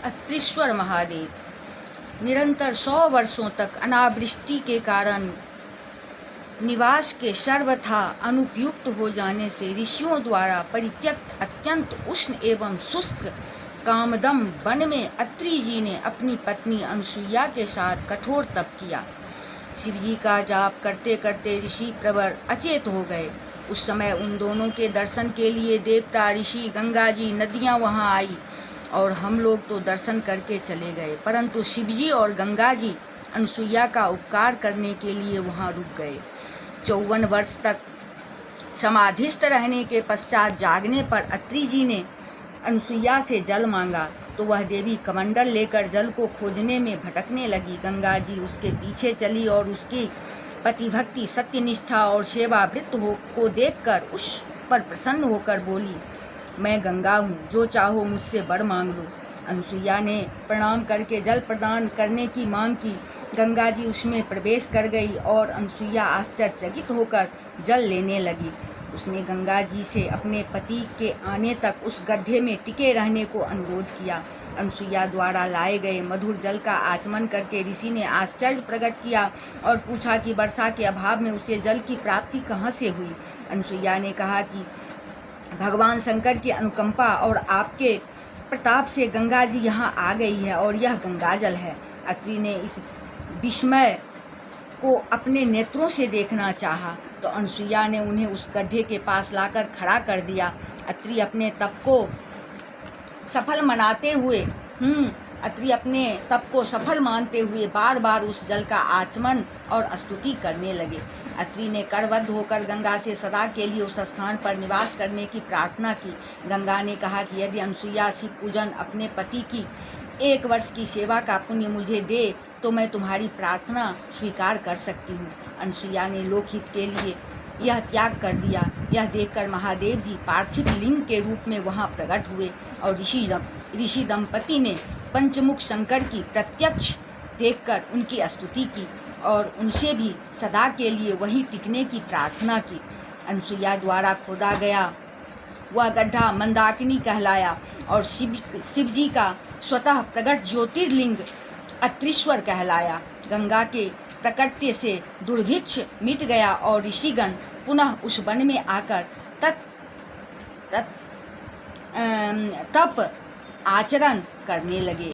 अत्रीश्वर महादेव। निरंतर 100 वर्षों तक अनावृष्टि के कारण निवास के सर्वथा अनुपयुक्त हो जाने से ऋषियों द्वारा परित्यक्त अत्यंत उष्ण एवं शुष्क कामदम वन में अत्रि जी ने अपनी पत्नी अनसुईया के साथ कठोर तप किया। शिवजी का जाप करते करते ऋषि प्रवर अचेत हो गए। उस समय उन दोनों के दर्शन के लिए देवता, ऋषि, गंगा जी, नदियाँ वहाँ आई और हम लोग तो दर्शन करके चले गए, परंतु शिवजी और गंगा जी अनसुईया का उपकार करने के लिए वहाँ रुक गए। 54 वर्ष तक समाधिस्थ रहने के पश्चात जागने पर अत्रि जी ने अनसुईया से जल मांगा तो वह देवी कमंडल लेकर जल को खोजने में भटकने लगी। गंगा जी उसके पीछे चली और उसकी पतिभक्ति, सत्यनिष्ठा और सेवावृत्त को देखकर उस पर प्रसन्न होकर बोली, मैं गंगा हूँ, जो चाहो मुझसे वर मांग लो। अनसुईया ने प्रणाम करके जल प्रदान करने की मांग की। गंगा जी उसमें प्रवेश कर गई और अनसुईया आश्चर्यचकित होकर जल लेने लगी। उसने गंगा जी से अपने पति के आने तक उस गड्ढे में टिके रहने को अनुरोध किया। अनसुईया द्वारा लाए गए मधुर जल का आचमन करके ऋषि ने आश्चर्य प्रकट किया और पूछा कि वर्षा के अभाव में उसे जल की प्राप्ति कहाँ से हुई। अनसुईया ने कहा कि भगवान शंकर की अनुकंपा और आपके प्रताप से गंगा जी यहाँ आ गई है और यह गंगा जल है। अत्रि ने इस विस्मय को अपने नेत्रों से देखना चाहा तो अनसुईया ने उन्हें उस गड्ढे के पास लाकर खड़ा कर दिया। अत्रि अपने तप को सफल मानते हुए बार बार उस जल का आचमन और स्तुति करने लगे। अत्रि ने करबद्ध होकर गंगा से सदा के लिए उस स्थान पर निवास करने की प्रार्थना की। गंगा ने कहा कि यदि अनसुईया शिव पूजन अपने पति की 1 वर्ष की सेवा का पुण्य मुझे दे तो मैं तुम्हारी प्रार्थना स्वीकार कर सकती हूँ। अनसुईया ने लोकहित के लिए यह त्याग कर दिया। यह देखकर महादेव जी पार्थिव लिंग के रूप में वहाँ प्रकट हुए और ऋषि दंपति ने पंचमुख शंकर की प्रत्यक्ष देखकर उनकी स्तुति की और उनसे भी सदा के लिए वहीं टिकने की प्रार्थना की। अनसुईया द्वारा खोदा गया वह गड्ढा मंदाकिनी कहलाया और शिवजी का स्वतः प्रकट ज्योतिर्लिंग अत्रीश्वर कहलाया। गंगा के प्रकट्य से दुर्भिक्ष मिट गया और ऋषिगण पुनः उस वन में आकर तप आचरण करने लगे।